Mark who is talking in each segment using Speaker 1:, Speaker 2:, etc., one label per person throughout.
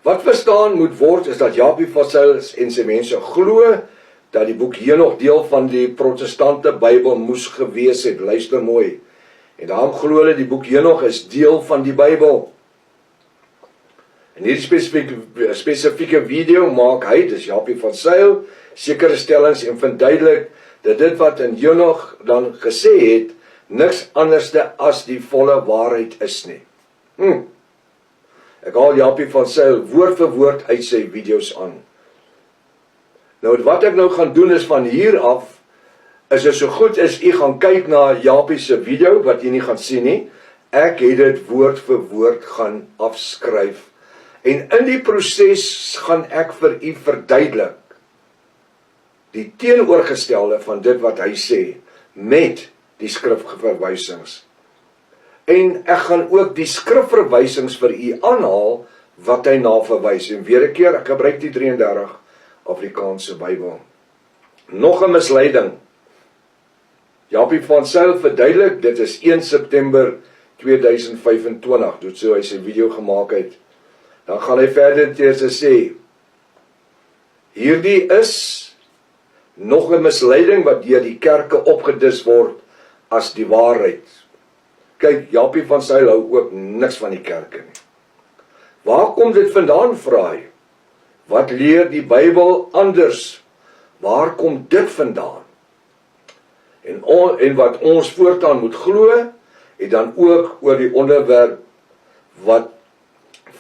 Speaker 1: Wat verstaan moet word is dat Japie van Zyl en sy mense glo dat die boek Henog deel van die protestante Bybel moes gewees het. Luister mooi. En daarom glo hulle die boek Henog is deel van die Bybel. In hierdie spesifieke video maak hy, dis Japie van Zyl, sekere stellings en vind duidelik dat dit wat in Henog dan gesê het, niks anderste as die volle waarheid is nie. Ek haal Japie van Zyl woord vir woord uit sy video's aan. Nou wat ek nou gaan doen is van hier af, is dit so goed as u gaan kyk na Japie se video, wat u nie gaan sien nie. Ek het dit woord vir woord gaan afskryf. En in die proses gaan ek vir u verduidelik die teenoorgestelde van dit wat hy sê, met die skrifverwysings. En ek gaan ook die skrifverwysings vir u aanhaal, wat hy na verwys. En weer 'n keer, ek gebruik die 33 Afrikaanse Bybel. Nog 'n misleiding. Japie van Zyl verduidelik, dit is 1 September 2025, doet so hy sy video gemaak het. Dan gaan hy verder deur te sê, hierdie is nog 'n misleiding wat deur die kerke opgedis word as die waarheid. Kyk, Japie van Zyl hou ook niks van die kerke nie. Waar kom dit vandaan, vra hy? Wat leer die Bybel anders? Waar kom dit vandaan? En wat ons voortaan moet glo, en dan ook oor die onderwerp wat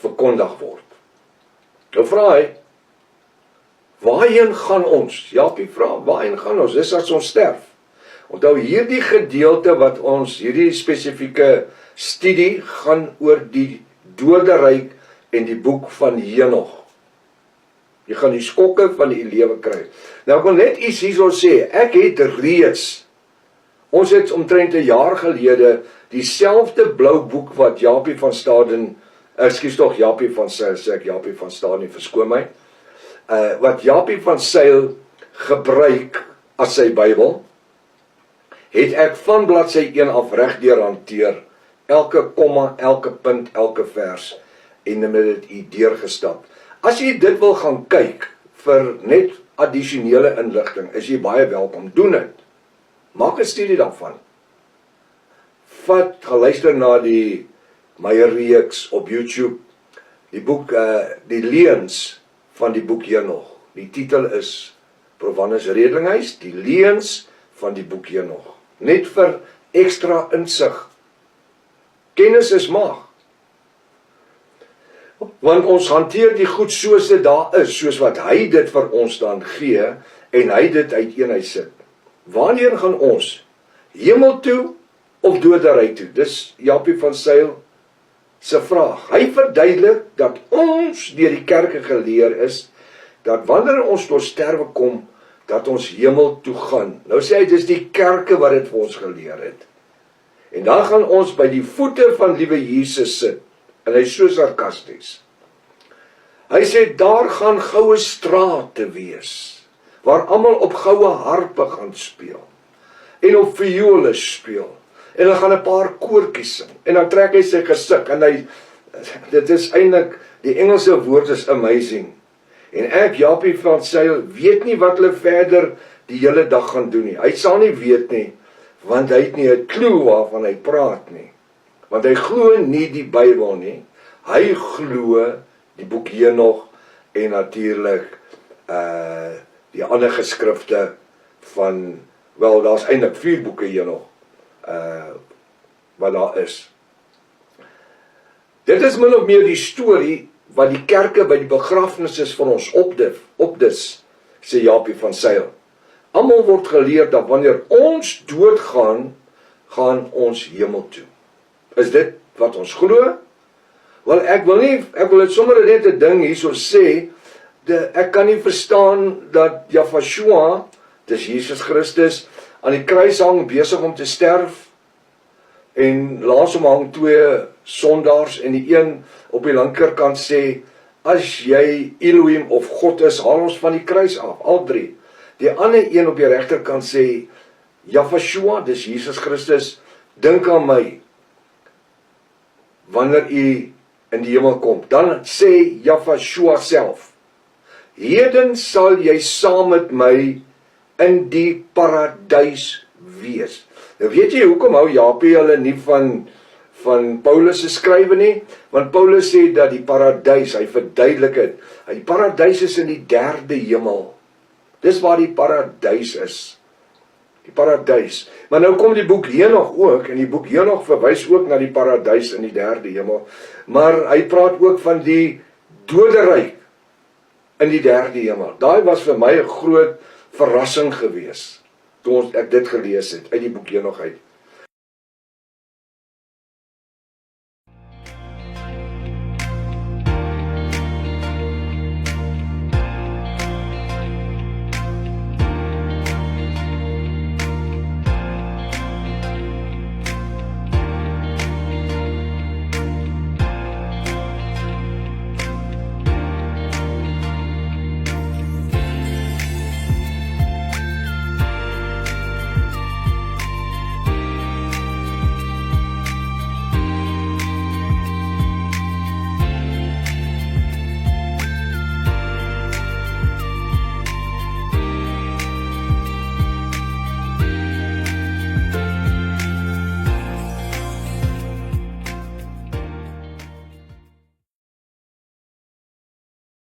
Speaker 1: verkondig word. Nou vra hy, waarheen gaan ons? Japie vra, waarheen gaan ons? Dis as ons sterf. Onthou hierdie gedeelte wat ons, hierdie spesifieke studie, gaan oor die doderyk en die boek van Henog. Jy gaan die skokke van die lewe kry. Nou ek wil net iets hierso sê, ek het reeds, ons het omtrent 'n jaar gelede, dieselfde blou boek wat Japie van Zyl, Japie van Zyl, sê ek Japie van Staden, verskoon my, wat Japie van Zyl gebruik as sy Bybel, het ek van bladsy 1 af regdeur hanteer, elke komma, elke punt, elke vers, en met dit u deurgestap. As jy dit wil gaan kyk, vir net addisionele inligting, is jy baie welkom, doen dit. Maak 'n studie daarvan. Gaan luister na die Meyer-reeks op YouTube, die boek, die leuns van die boek Henog. Die titel is Provanus Redlinghuis, die leuns van die boek Henog. Net vir ekstra insig. Kennis is mag. Want ons hanteer die goed soos dit daar is, soos wat hy dit vir ons dan gee, en hy dit uiteen sit. Wanneer gaan ons? Hemel toe of doderyk toe? Dis Japie van Zyl se vraag. Hy verduidelik dat ons deur die kerke geleer is, dat wanneer ons tot sterwe kom, dat ons hemel toe gaan. Nou sê hy, dis die kerke wat dit vir ons geleer het. En dan gaan ons by die voete van liewe Jesus sit, en hy is so sarkasties. Hy sê, daar gaan goue strate wees, waar almal op goue harpe gaan speel, en op viole speel, en dan gaan 'n paar koortjies sing, en dan trek hy sy gesig, en dit is eintlik, die Engelse woord is amazing, en ek, Japie van Zyl, weet nie wat hulle verder die hele dag gaan doen nie, hy sal nie weet nie, want hy het nie 'n klou waarvan hy praat nie, want hy glo nie die Bybel nie, hy glo die boek Henog, en natuurlik, die ander geskrifte van, wel, daar's eintlik 4 boeke Henog, wat daar is. Dit is min of meer die storie, wat die kerke by die begrafnisses van ons opdis, sê Japie van Zyl. Almal word geleer dat wanneer ons doodgaan, gaan ons hemel toe. Is dit wat ons glo? Wel, ek wil dit sommer net 'n ding hierso sê, ek kan nie verstaan dat Yahshua, dis Jesus Christus, aan die kruis hang, besig om te sterf, en laas hom hang 2 sondaars, en die een op die linkerkant sê, as jy Elohim of God is, haal ons van die kruis af, al 3. Die ander een op die regterkant sê, Yahshua, dis Jesus Christus, dink aan my, wanneer u in die hemel kom, dan sê Jahwe self, heden sal jy saam met my in die paradys wees. Nou weet jy, hoekom hou Japie hulle nie van Paulus se skrywe nie? Want Paulus sê dat die paradys, hy verduidelik het, die paradys is in die derde hemel. Dis waar die paradys is. Die paradys. Maar nou kom die boek Henog ook, en die boek Henog verwys ook na die paradys in die derde hemel. Maar hy praat ook van die doderyk in die derde hemel. Daai was vir my 'n groot verrassing gewees, toe ek dit gelees het, uit die boek Henog uit.